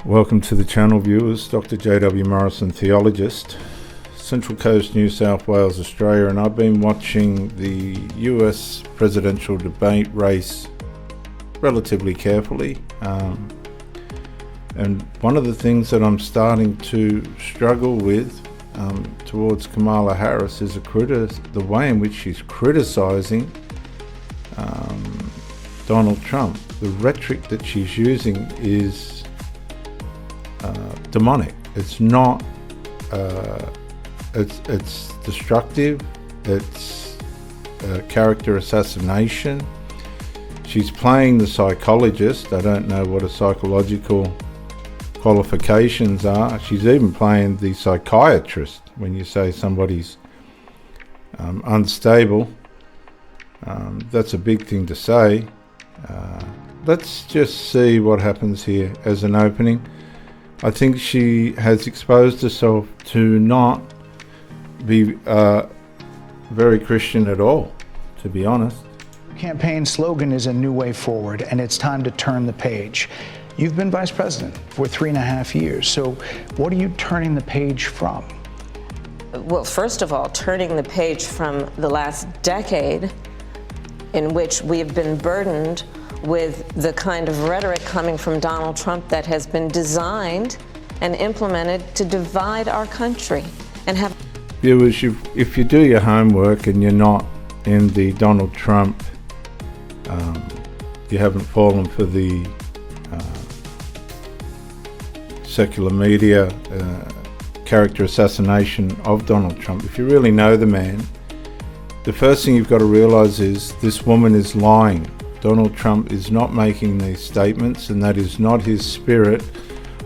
Welcome to the channel, viewers. Dr. J.W. Morrison, theologist, Central Coast, New South Wales, Australia, and I've been watching the US presidential debate race relatively carefully. And one of the things that I'm starting to struggle with towards Kamala Harris is the way in which she's criticizing Donald Trump. The rhetoric that she's using is demonic. It's not. It's destructive. It's character assassination. She's playing the psychologist. I don't know what a psychological qualifications are. She's even playing the psychiatrist when you say somebody's unstable. That's a big thing to say. Let's just see what happens here as an opening. I think she has exposed herself to not be very Christian at all, to be honest. Campaign slogan is a new way forward, and it's time to turn the page. You've been vice president for 3.5 years, so what are you turning the page from? Well, first of all, turning the page from the last decade in which we have been burdened with the kind of rhetoric coming from Donald Trump that has been designed and implemented to divide our country and have... Viewers, if you do your homework and you're not in the Donald Trump, you haven't fallen for the secular media character assassination of Donald Trump, if you really know the man, the first thing you've got to realize is this woman is lying. Donald Trump is not making these statements, and that is not his spirit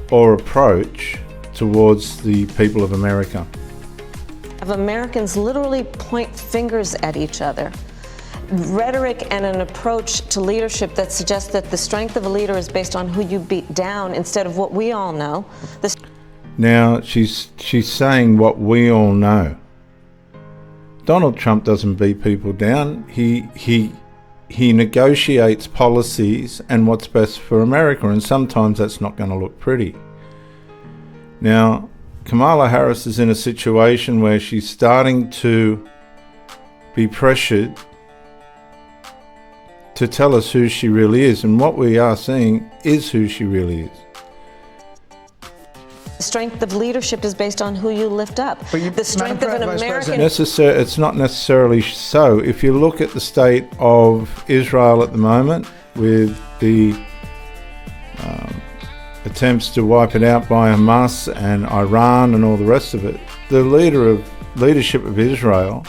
or approach towards the people of America. Of Americans literally point fingers at each other. Rhetoric and an approach to leadership that suggests that the strength of a leader is based on who you beat down instead of what we all know. Now she's saying what we all know. Donald Trump doesn't beat people down. He negotiates policies and what's best for America, and sometimes that's not going to look pretty. Now, Kamala Harris is in a situation where she's starting to be pressured to tell us who she really is, and what we are seeing is who she really is. The strength of leadership is based on who you lift up. The strength of an American... It's not necessarily so. If you look at the state of Israel at the moment, with the attempts to wipe it out by Hamas and Iran and all the rest of it, the leadership of Israel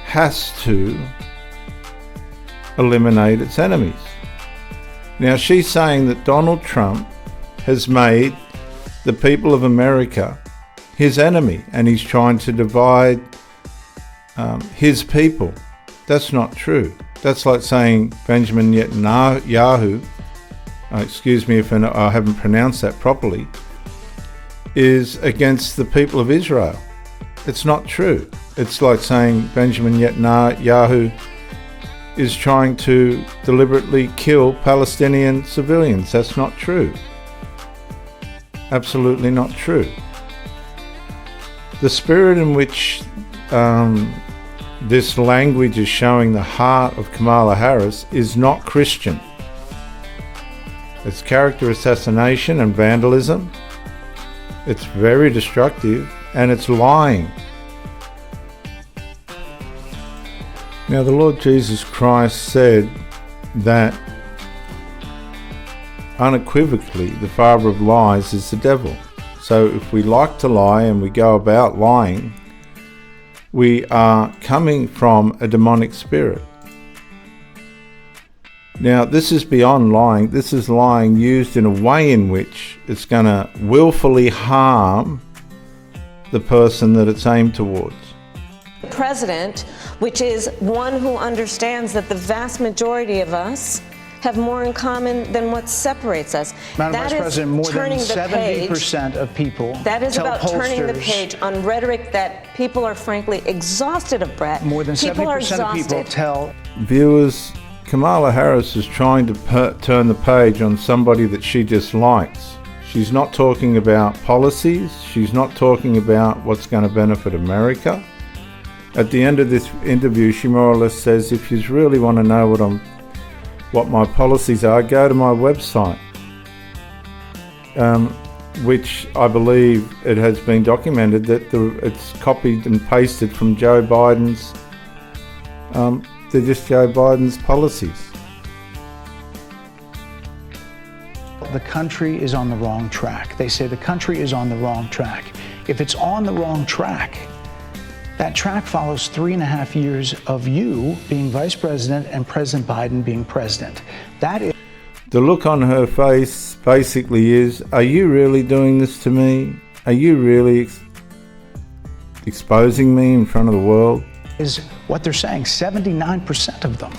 has to eliminate its enemies. Now she's saying that Donald Trump has made the people of America his enemy, and he's trying to divide his people. That's not true. That's like saying Benjamin Netanyahu, excuse me if I haven't pronounced that properly, is against the people of Israel. It's not true. It's like saying Benjamin Netanyahu is trying to deliberately kill Palestinian civilians. That's not true. Absolutely not true. The spirit in which this language is showing the heart of Kamala Harris is not Christian. It's character assassination and vandalism. It's very destructive, and it's lying. Now, the Lord Jesus Christ said that unequivocally the father of lies is the devil. So if we like to lie and we go about lying, we are coming from a demonic spirit. Now, this is beyond lying. This is lying used in a way in which it's going to willfully harm the person that it's aimed towards. The president, which is one who understands that the vast majority of us have more in common than what separates us. Madam Vice President, more than 70% of people that is tell about pollsters, turning the page on rhetoric that people are frankly exhausted of, Brett. More than 70% of people tell... Viewers, Kamala Harris is trying to turn the page on somebody that she dislikes. She's not talking about policies. She's not talking about what's going to benefit America. At the end of this interview, she more or less says, if you really want to know what my policies are, go to my website, which I believe it has been documented that it's copied and pasted from Joe Biden's. They're just Joe Biden's policies. The country is on the wrong track. They say the country is on the wrong track. If it's on the wrong track, that track follows 3.5 years of you being vice president and President Biden being president. That is. The look on her face basically is, are you really doing this to me? Are you really exposing me in front of the world? Is what they're saying, 79% of them.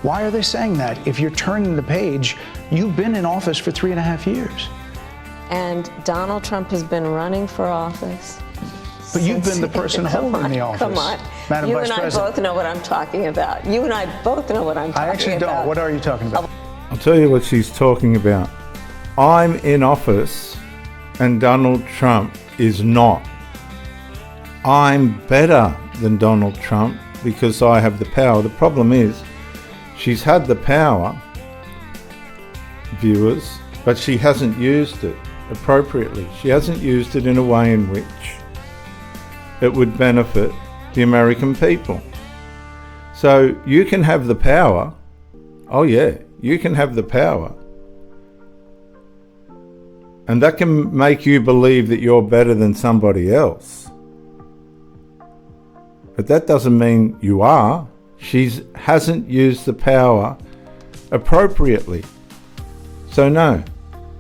Why are they saying that? If you're turning the page, you've been in office for 3.5 years. And Donald Trump has been running for office. But you've been the person holding the office. Come on. Madam You Vice and I President. both know what I'm talking about. You and I both know what I'm talking about. I actually don't. What are you talking about? I'll tell you what she's talking about. I'm in office and Donald Trump is not. I'm better than Donald Trump because I have the power. The problem is she's had the power, viewers, but she hasn't used it appropriately. She hasn't used it in a way in which it would benefit the American people. So you can have the power. Oh yeah, you can have the power. And that can make you believe that you're better than somebody else. But that doesn't mean you are. She hasn't used the power appropriately. So no,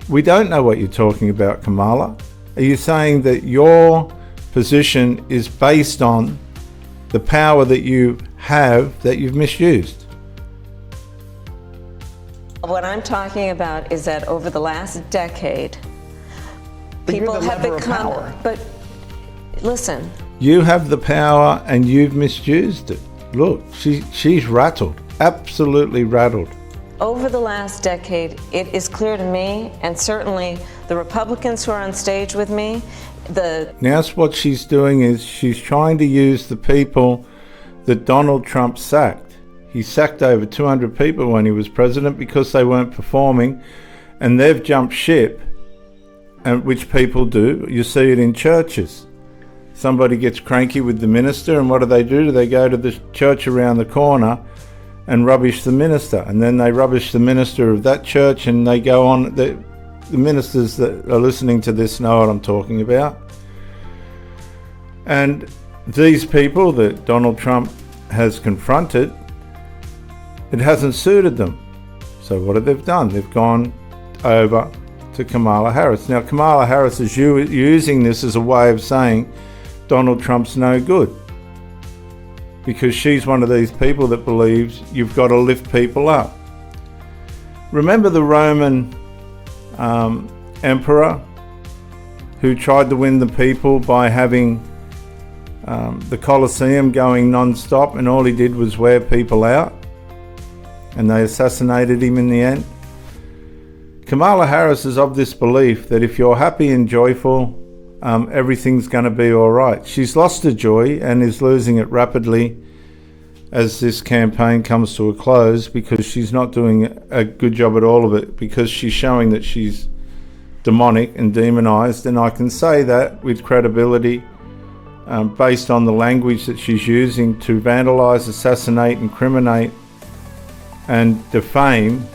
we don't know what you're talking about, Kamala. Are you saying that your position is based on the power that you have that you've misused? What I'm talking about is that over the last decade, But people you're the have lever of become. power. But listen, You have the power and you've misused it. Look, she's rattled, absolutely rattled. over the last decade, it is clear to me, and certainly the Republicans who are on stage with me, Now what she's doing is she's trying to use the people that Donald Trump sacked. He sacked over 200 people when he was president because they weren't performing, and they've jumped ship, and which people do. You see it in churches. Somebody gets cranky with the minister, and what do? They go to the church around the corner and rubbish the minister, and then they rubbish the minister of that church, and they go on. The ministers that are listening to this know what I'm talking about. And these people that Donald Trump has confronted, it hasn't suited them. So what have they done? They've gone over to Kamala Harris. Now Kamala Harris is using this as a way of saying Donald Trump's no good, because she's one of these people that believes you've got to lift people up. Remember the Roman emperor who tried to win the people by having the Colosseum going non-stop, and all he did was wear people out, and they assassinated him in the end? Kamala Harris is of this belief that if you're happy and joyful, everything's going to be all right. She's lost her joy and is losing it rapidly as this campaign comes to a close, because she's not doing a good job at all of it, because she's showing that she's demonic and demonized. And I can say that with credibility based on the language that she's using to vandalize, assassinate, incriminate and defame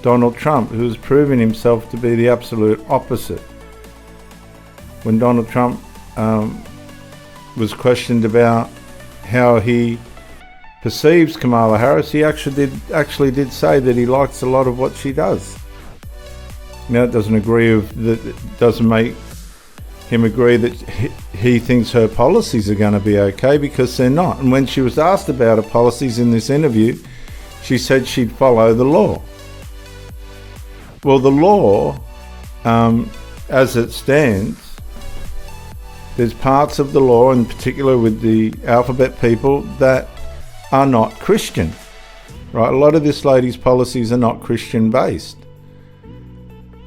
Donald Trump, who has proven himself to be the absolute opposite. When Donald Trump was questioned about how he perceives Kamala Harris, he actually did say that he likes a lot of what she does. Now it doesn't make him agree that he thinks her policies are going to be okay, because they're not. And when she was asked about her policies in this interview, she said she'd follow the law. Well, the law, as it stands, there's parts of the law, in particular with the alphabet people, that are not Christian, right? A lot of this lady's policies are not Christian based.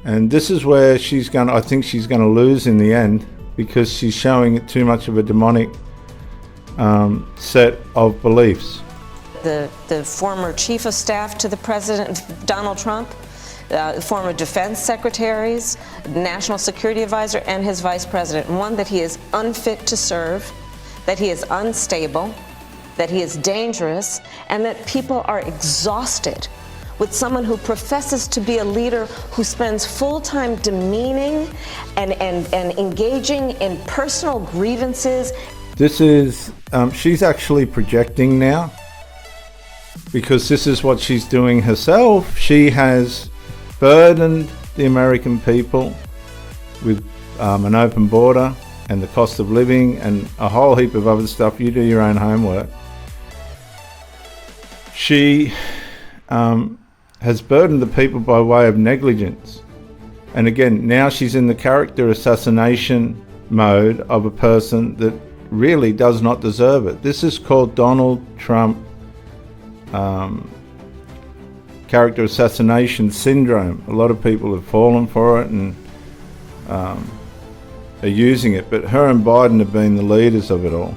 And this is where I think she's going to lose in the end, because she's showing too much of a demonic set of beliefs. The former chief of staff to the president, Donald Trump, former defense secretaries, national security advisor, and his vice president. One, that he is unfit to serve, that he is unstable, that he is dangerous, and that people are exhausted with someone who professes to be a leader who spends full time demeaning and engaging in personal grievances. This is, she's actually projecting now, because this is what she's doing herself. She has burdened the American people with an open border and the cost of living and a whole heap of other stuff. You do your own homework. She has burdened the people by way of negligence. And again, now she's in the character assassination mode of a person that really does not deserve it. This is called Donald Trump character assassination syndrome. A lot of people have fallen for it and are using it, but her and Biden have been the leaders of it all.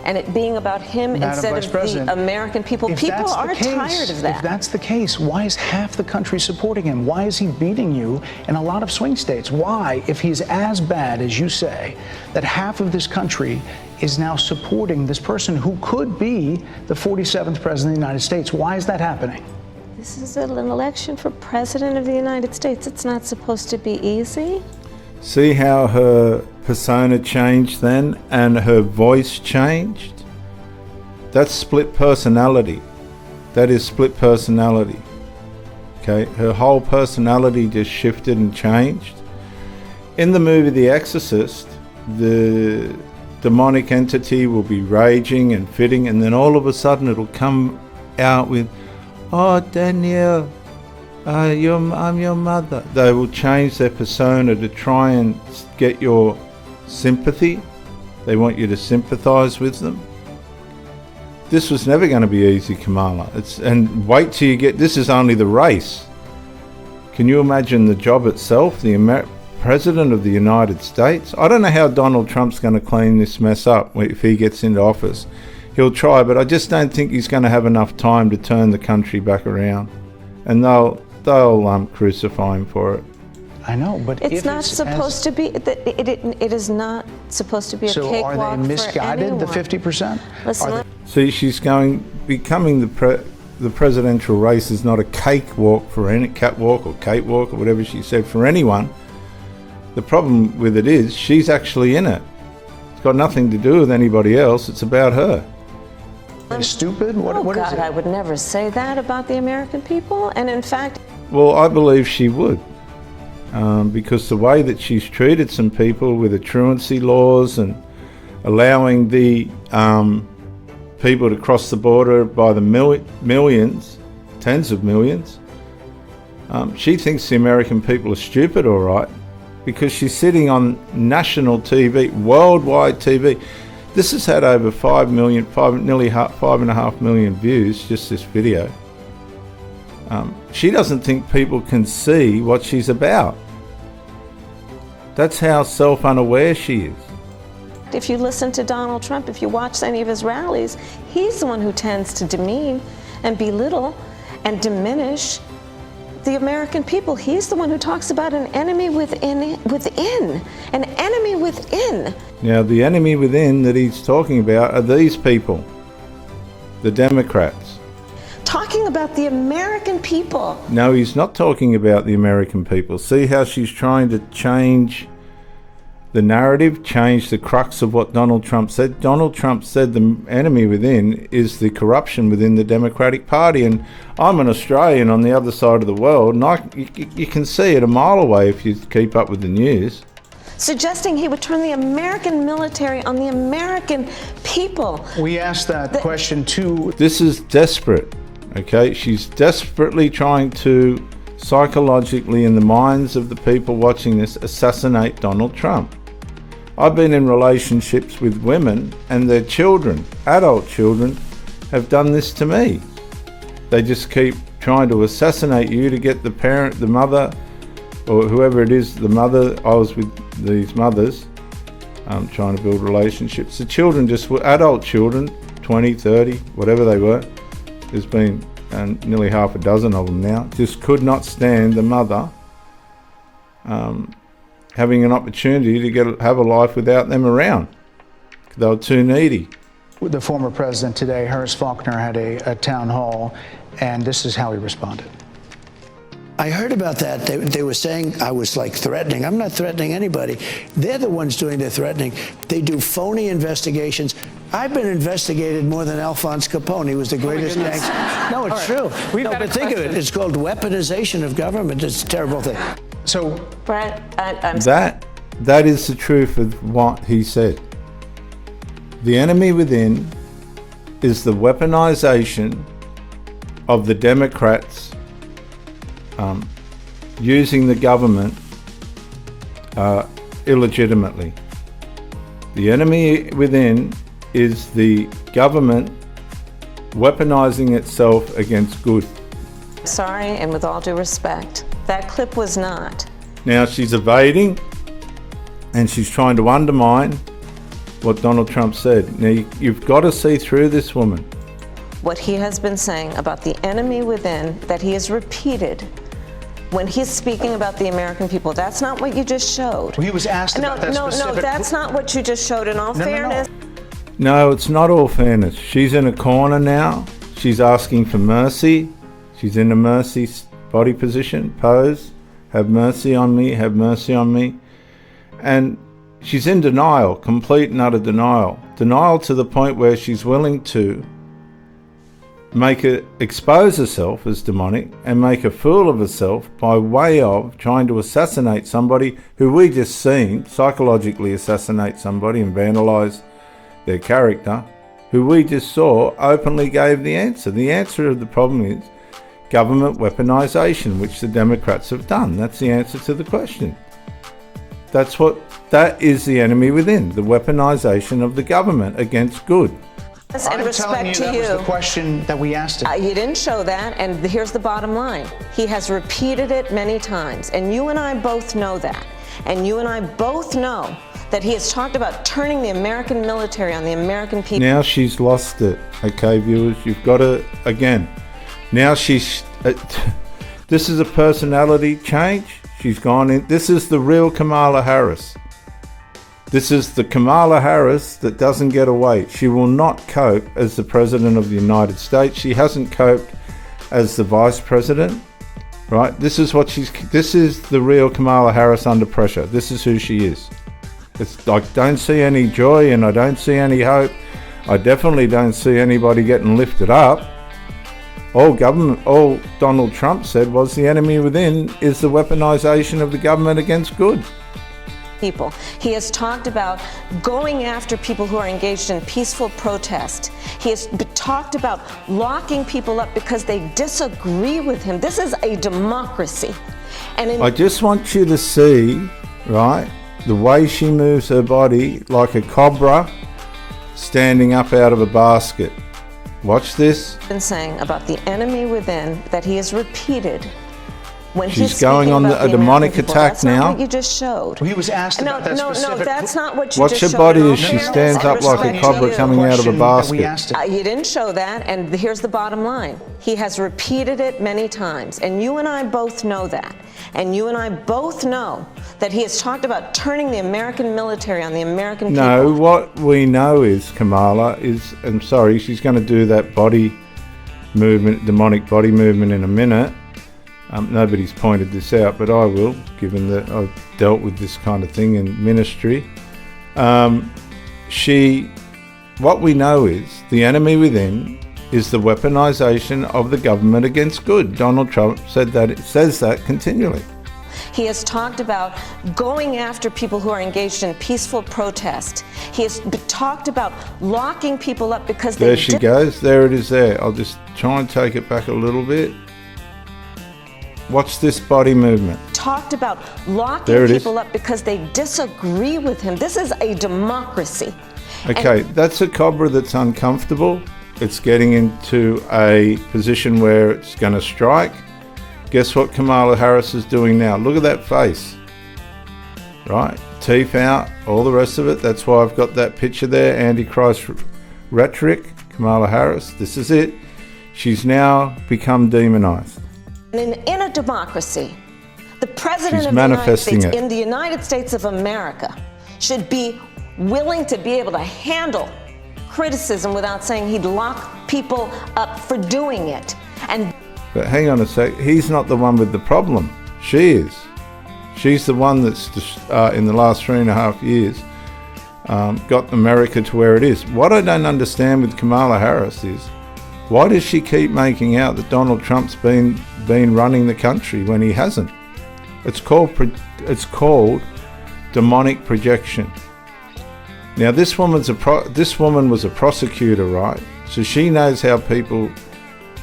And it being about him instead of the American people. People are tired of that. If that's the case, why is half the country supporting him? Why is he beating you in a lot of swing states? Why, if he's as bad as you say, that half of this country is now supporting this person who could be the 47th president of the United States? Why is that happening? This is an election for president of the United States. It's not supposed to be easy. See how her persona changed then, and her voice changed? That's split personality. That is split personality. Okay, her whole personality just shifted and changed. In the movie The Exorcist, the demonic entity will be raging and fitting, and then all of a sudden it'll come out with, "Oh, Danielle, I'm your mother." They will change their persona to try and get your sympathy. They want you to sympathize with them. This was never going to be easy, Kamala. And wait till you get, this is only the race. Can you imagine the job itself, the President of the United States? I don't know how Donald Trump's going to clean this mess up if he gets into office. He'll try, but I just don't think he's going to have enough time to turn the country back around. And they'll crucify him for it. I know, but it's not supposed to be. It is not supposed to be a cakewalk for anyone. So are they misguided, the 50%? Listen, see, she's becoming the presidential race is not a cakewalk for any catwalk or catewalk or whatever she said for anyone. The problem with it is she's actually in it. It's got nothing to do with anybody else. It's about her. Stupid? What God, is it? I would never say that about the American people. And in fact, well, I believe she would. Because the way that she's treated some people with the truancy laws and allowing the people to cross the border by the millions, tens of millions, she thinks the American people are stupid, all right, because she's sitting on national TV, worldwide TV. This has had over 5 million, nearly 5.5 million views, just this video. She doesn't think people can see what she's about. That's how self-unaware she is. if you listen to Donald Trump, if you watch any of his rallies, he's the one who tends to demean and belittle and diminish the American people. He's the one who talks about an enemy within, an enemy within. Now, the enemy within that he's talking about are these people, the Democrats. Talking about the American people. No, he's not talking about the American people. See how she's trying to change the narrative, change the crux of what Donald Trump said. Donald Trump said the enemy within is the corruption within the Democratic Party. And I'm an Australian on the other side of the world, and you can see it a mile away if you keep up with the news. Suggesting he would turn the American military on the American people. We asked that question too. This is desperate, okay? She's desperately trying to psychologically, in the minds of the people watching this, assassinate Donald Trump. I've been in relationships with women and their children, adult children, have done this to me. They just keep trying to assassinate you to get the parent, the mother, or whoever it is, the mother. I was with these mothers trying to build relationships. The children just were adult children, 20, 30, whatever they were. There's been nearly half a dozen of them now. Just could not stand the mother having an opportunity to have a life without them around. They were too needy. The former president today, Harris Faulkner, had a town hall, and this is how he responded. I heard about that. They were saying I was like threatening. I'm not threatening anybody. They're the ones doing the threatening. They do phony investigations. I've been investigated more than Alphonse Capone. He was the greatest gangster. No, it's true. No, but think of it. It's called weaponization of government. It's a terrible thing. So, Brett, That is the truth of what he said. The enemy within is the weaponization of the Democrats using the government illegitimately. The enemy within is the government weaponizing itself against good. sorry, and with all due respect, that clip was not. Now she's evading and she's trying to undermine what Donald Trump said. Now you've got to see through this woman. What he has been saying about the enemy within, that he has repeated when he's speaking about the American people. That's not what you just showed. he was asked about that specific... No, that's not what you just showed, in all fairness. No, it's not all fairness. She's in a corner now. She's asking for mercy. She's in a mercy body position, pose. Have mercy on me, have mercy on me. And she's in denial, complete and utter denial. Denial to the point where she's willing to expose herself as demonic and make a fool of herself by way of trying to assassinate somebody who we just seen psychologically assassinate somebody and vandalize their character, who we just saw openly gave the answer. The answer of the problem is government weaponization, which the Democrats have done. That's the answer to the question. That is the enemy within, the weaponization of the government against good. And respect to that was the question that we asked him. You didn't show that, and here's the bottom line. He has repeated it many times, and you and I both know that. And you and I both know that he has talked about turning the American military on the American people. Now she's lost it. Okay, viewers, you've got to, again, now she's, this is a personality change. She's gone in, this is the real Kamala Harris. This is the Kamala Harris that doesn't get away. She will not cope as the President of the United States. She hasn't coped as the Vice President, right? This is the real Kamala Harris under pressure. This is who she is. It's like, don't see any joy and I don't see any hope. I definitely don't see anybody getting lifted up. All Donald Trump said was the enemy within is the weaponization of the government against good. People. He has talked about going after people who are engaged in peaceful protest. He has talked about locking people up because they disagree with him. This is a democracy. And I just want you to see, right, the way she moves her body like a cobra standing up out of a basket. Watch this. Been saying about the enemy within, that he has repeated when she's going on a demonic attack that's now. Not what you just showed. He was asked about that specific... No, that's not what you Watch just her showed. body as she stands up like a cobra coming out of a basket. You didn't show that, and here's the bottom line. He has repeated it many times, and you and I both know that. And you and I both know that he has talked about turning the American military on the American people. No, what we know is Kamala is, I'm sorry, she's going to do that body movement, demonic body movement in a minute. Nobody's pointed this out, but I will, given that I've dealt with this kind of thing in ministry. What we know is the enemy within is the weaponization of the government against good. Donald Trump says that continually. He has talked about going after people who are engaged in peaceful protest. He has talked about locking people up because they... There she goes. There it is there. I'll just try and take it back a little bit. Watch this body movement. Talked about locking people up because they disagree with him. This is a democracy. Okay, that's a cobra that's uncomfortable. it's getting into a position where it's going to strike. Guess what Kamala Harris is doing now? Look at that face. Right? Teeth out, all the rest of it. That's why I've got that picture there, Antichrist rhetoric, Kamala Harris. This is it. She's now become demonized. In a democracy, the president She's of the United States, manifesting it. in the United States of America, should be willing to be able to handle criticism without saying he'd lock people up for doing it. And But hang on a sec, he's not the one with the problem. She is. She's the one that's in the last 3.5 years got America to where it is. What I don't understand with Kamala Harris is, why does she keep making out that Donald Trump's been running the country when he hasn't? It's called demonic projection. Now this woman was a prosecutor, right? So she knows how people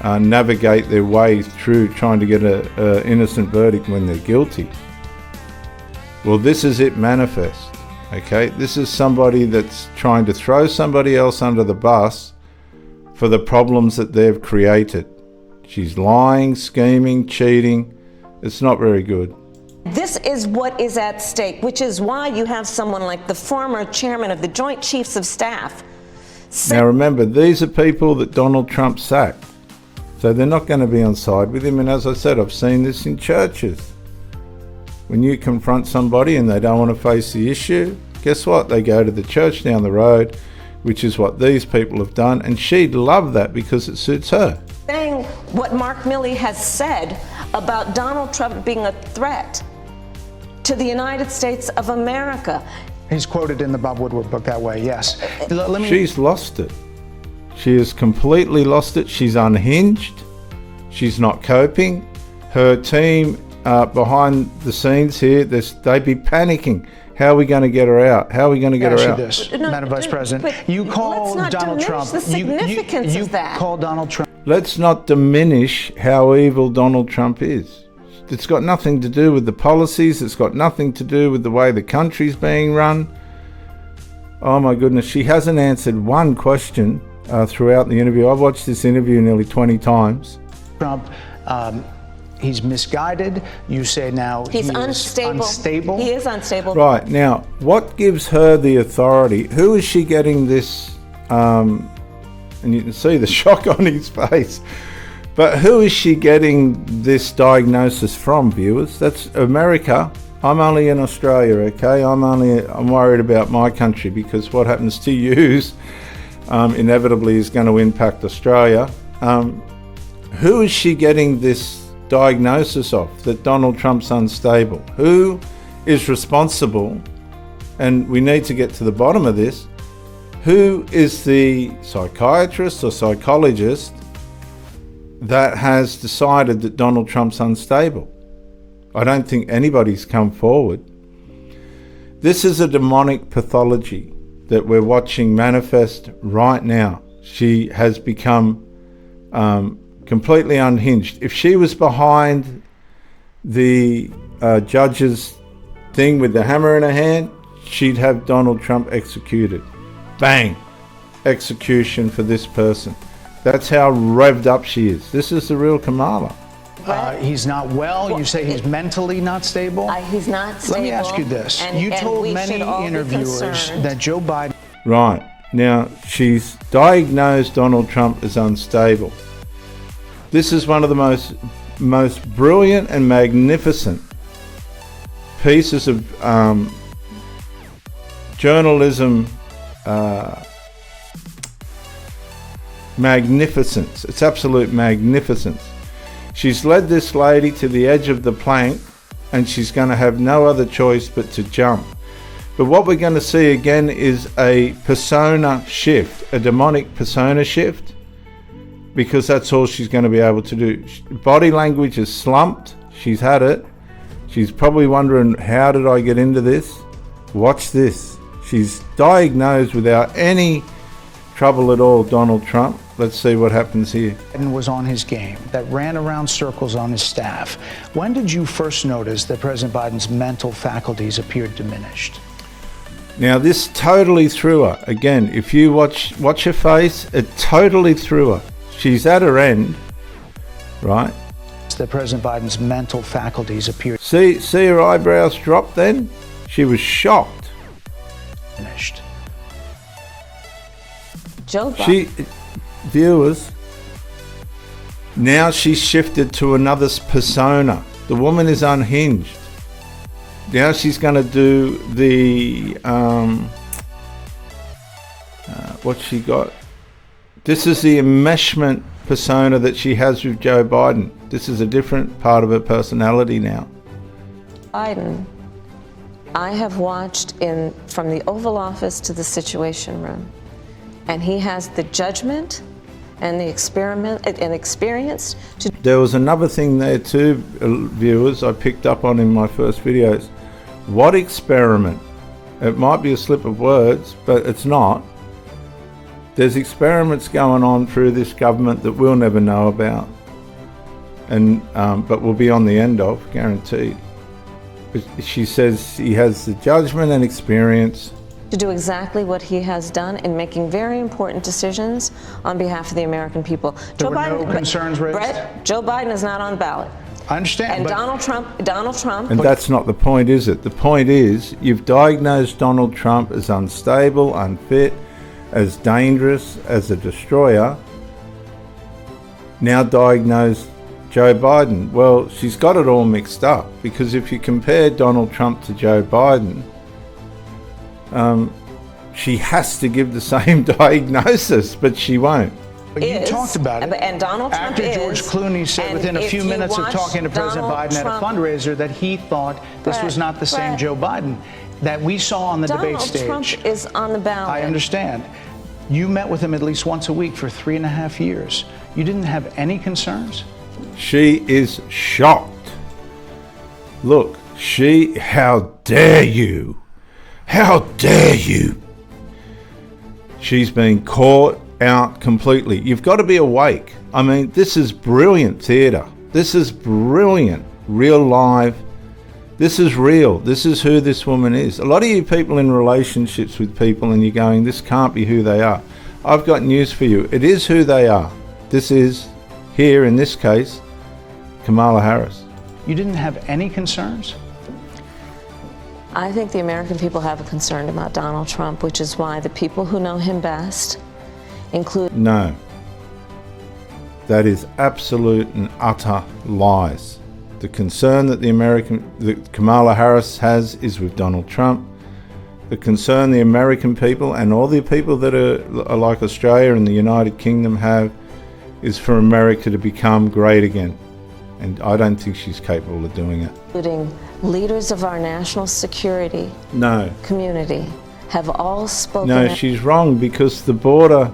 navigate their way through trying to get an innocent verdict when they're guilty. Well, this is it manifest. Okay, this is somebody that's trying to throw somebody else under the bus for the problems that they've created. She's lying, scheming, cheating. It's not very good. this is what is at stake, which is why you have someone like the former chairman of the Joint Chiefs of Staff. Now remember, these are people that Donald Trump sacked. So they're not going to be on side with him. And as I said, I've seen this in churches. When you confront somebody and they don't want to face the issue, guess what? They go to the church down the road, which is what these people have done. And she'd love that because it suits her. Saying what Mark Milley has said about Donald Trump being a threat to the United States of America. He's quoted in the Bob Woodward book that way, yes. She's lost it. She has completely lost it. She's unhinged. She's not coping. Her team behind the scenes here, they'd be panicking. How are we going to get her out? How are we going to get her out? This, Madam Vice President, you call Donald Trump. The significance of that. Call Donald Trump. Let's not diminish how evil Donald Trump is. It's got nothing to do with the policies. It's got nothing to do with the way the country's being run. Oh my goodness, she hasn't answered one question throughout the interview. I've watched this interview nearly 20 times. Trump, he's misguided. You say now he's unstable. He is unstable. Right, now, what gives her the authority? Who is she getting this, and you can see the shock on his face, but who is she getting this diagnosis from, viewers? That's America. I'm only in Australia, okay? I'm worried about my country because what happens to you inevitably is going to impact Australia. Who is she getting this diagnosis of, that Donald Trump's unstable? Who is responsible? And we need to get to the bottom of this. Who is the psychiatrist or psychologist that has decided that Donald Trump's unstable? I don't think anybody's come forward. This is a demonic pathology that we're watching manifest right now. She has become completely unhinged. If she was behind the judge's thing with the hammer in her hand, she'd have Donald Trump executed. Bang! Execution for this person. That's how revved up she is. This is the real Kamala. He's not well. You say he's mentally not stable? He's not stable. Let me ask you this. You told many interviewers that Joe Biden... Right. Now, she's diagnosed Donald Trump as unstable. This is one of the most brilliant and magnificent pieces of journalism magnificence. It's absolute magnificence. She's led this lady to the edge of the plank, and she's going to have no other choice but to jump. But what we're going to see again is a persona shift, a demonic persona shift, because that's all she's going to be able to do. Body language is slumped. She's had it. She's probably wondering, how did I get into this? Watch this. She's diagnosed without any trouble at all, Donald Trump. Let's see what happens here. Biden was on his game, that ran around circles on his staff. When did you first notice that President Biden's mental faculties appeared diminished? Now this totally threw her. Again, if you watch her face, it totally threw her. She's at her end, right? That President Biden's mental faculties appear See her eyebrows drop then? She was shocked. finished. Joe Biden. Viewers, now she's shifted to another persona. The woman is unhinged. Now she's going to do the, what's she got? This is the enmeshment persona that she has with Joe Biden. This is a different part of her personality now. Biden, I have watched from the Oval Office to the Situation Room, and he has the judgment and the experience to. There was another thing there too, viewers, I picked up on in my first videos. What experiment? It might be a slip of words, but it's not. There's experiments going on through this government that we'll never know about, and but we'll be on the end of, guaranteed. But she says he has the judgment and experience to do exactly what he has done in making very important decisions on behalf of the American people. There were no concerns raised? Brett, Joe Biden is not on the ballot. I understand. And but Donald Trump. And that's not the point, is it? The point is you've diagnosed Donald Trump as unstable, unfit, as dangerous, as a destroyer. Now diagnose Joe Biden. Well, she's got it all mixed up, because if you compare Donald Trump to Joe Biden, she has to give the same diagnosis, but she won't. But you talked about it. And Donald Trump after George Clooney said within a few minutes of talking to President Biden at a fundraiser that he thought this was not the same Joe Biden that we saw on the debate stage. Donald Trump is on the ballot. I understand. You met with him at least once a week for 3.5 years. You didn't have any concerns? She is shocked. Look, how dare you? How dare you? She's been caught out completely. You've got to be awake. I mean, this is brilliant theatre. This is brilliant, real live. This is real. This is who this woman is. A lot of you people in relationships with people and you're going, this can't be who they are. I've got news for you. It is who they are. This is, here in this case, Kamala Harris. You didn't have any concerns? I think the American people have a concern about Donald Trump, which is why the people who know him best include... No. That is absolute and utter lies. The concern that that Kamala Harris has is with Donald Trump. The concern the American people and all the people that are like Australia and the United Kingdom have is for America to become great again. And I don't think she's capable of doing it. Including leaders of our national security community have all spoken... No, she's wrong, because the border,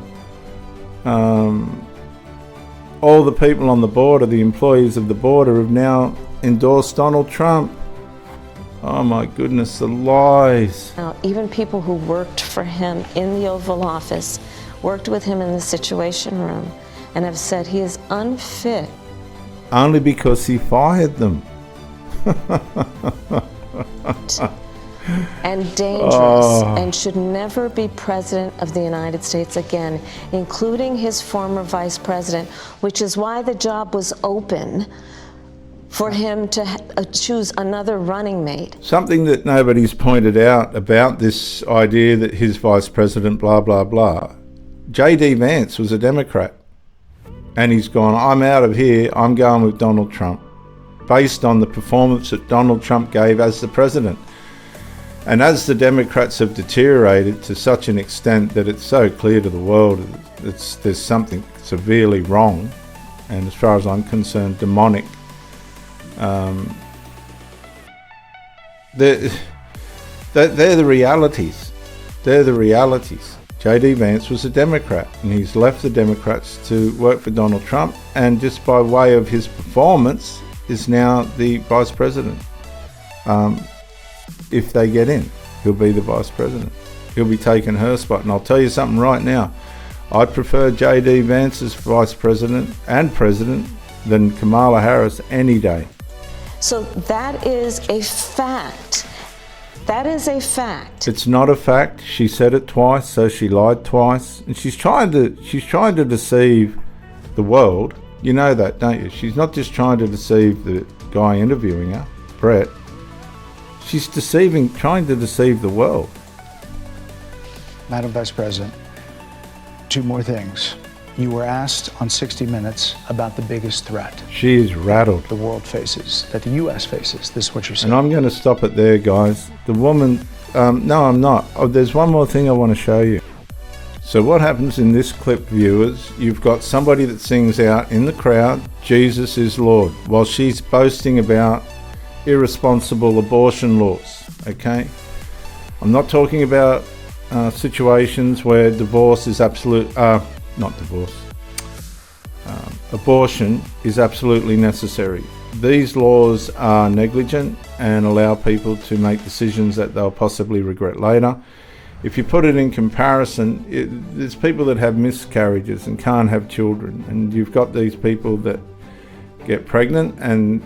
all the people on the border, the employees of the border, have now endorsed Donald Trump. Oh my goodness, the lies. Now, even people who worked for him in the Oval Office, worked with him in the Situation Room, and have said he is unfit. Only because he fired them. And dangerous, and should never be president of the United States again, including his former vice president, which is why the job was open for him to choose another running mate. Something that nobody's pointed out about this idea that his vice president, blah, blah, blah. J.D. Vance was a Democrat. And he's gone, I'm out of here, I'm going with Donald Trump, based on the performance that Donald Trump gave as the president. And as the Democrats have deteriorated to such an extent that it's so clear to the world there's something severely wrong, and as far as I'm concerned, demonic. They're the realities. They're the realities. J.D. Vance was a Democrat, and he's left the Democrats to work for Donald Trump, and just by way of his performance is now the vice president. If they get in, he'll be the vice president. He'll be taking her spot. And I'll tell you something right now. I'd prefer J.D. Vance as vice president and president than Kamala Harris any day. So that is a fact. That is a fact. It's not a fact. She said it twice, so she lied twice, and she's trying to deceive the world. You know that, don't you? She's not just trying to deceive the guy interviewing her, Brett. She's trying to deceive the world. Madam Vice President, two more things. You were asked on 60 Minutes about the biggest threat She is rattled. the world faces, that the U.S. faces. This is what you're saying. And I'm going to stop it there, guys. The woman... no, I'm not. Oh, there's one more thing I want to show you. So what happens in this clip, viewers, you've got somebody that sings out in the crowd, Jesus is Lord, while she's boasting about irresponsible abortion laws, okay? I'm not talking about situations where divorce is absolute... not divorce. Abortion is absolutely necessary. These laws are negligent and allow people to make decisions that they'll possibly regret later. If you put it in comparison, there's people that have miscarriages and can't have children, and you've got these people that get pregnant and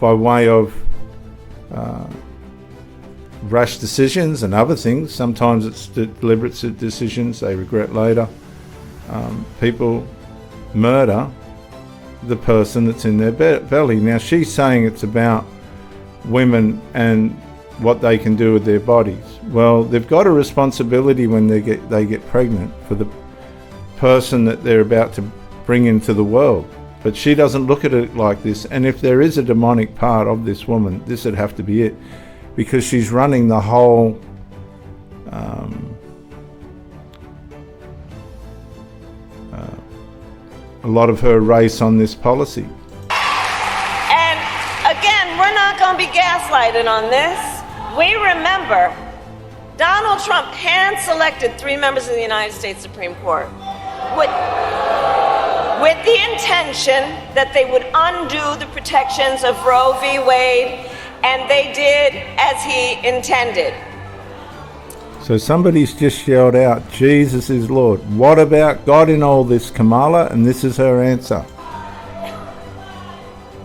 by way of rash decisions and other things, sometimes it's deliberate decisions they regret later, people murder the person that's in their belly. Now she's saying it's about women and what they can do with their bodies. Well, they've got a responsibility when they get pregnant for the person that they're about to bring into the world. But she doesn't look at it like this, and if there is a demonic part of this woman, this would have to be it, because she's running the whole a lot of her race on this policy. And again, we're not going to be gaslighted on this. We remember Donald Trump hand-selected 3 members of the United States Supreme Court with the intention that they would undo the protections of Roe v. Wade, and they did as he intended. So somebody's just yelled out, Jesus is Lord. What about God in all this, Kamala? And this is her answer.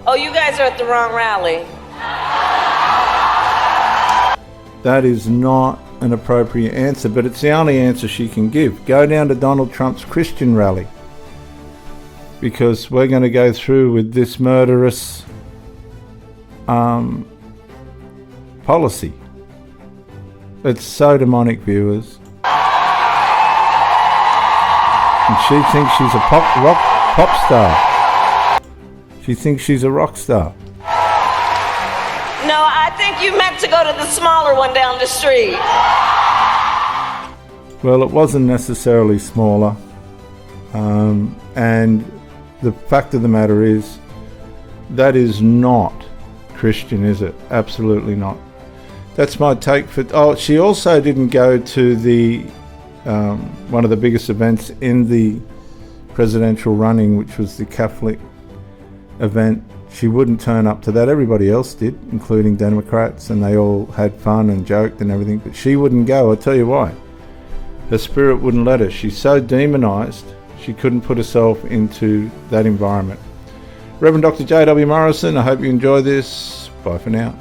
Oh, you guys are at the wrong rally. That is not an appropriate answer, but it's the only answer she can give. Go down to Donald Trump's Christian rally, because we're going to go through with this murderous policy. It's so demonic, viewers. And she thinks she's a pop star. She thinks she's a rock star. No, I think you meant to go to the smaller one down the street. Well, it wasn't necessarily smaller. And the fact of the matter is, that is not Christian, is it? Absolutely not. That's my take for... Oh, she also didn't go to the one of the biggest events in the presidential running, which was the Catholic event. She wouldn't turn up to that. Everybody else did, including Democrats, and they all had fun and joked and everything, but she wouldn't go. I'll tell you why. Her spirit wouldn't let her. She's so demonized, she couldn't put herself into that environment. Reverend Dr. J.W. Morrison, I hope you enjoy this. Bye for now.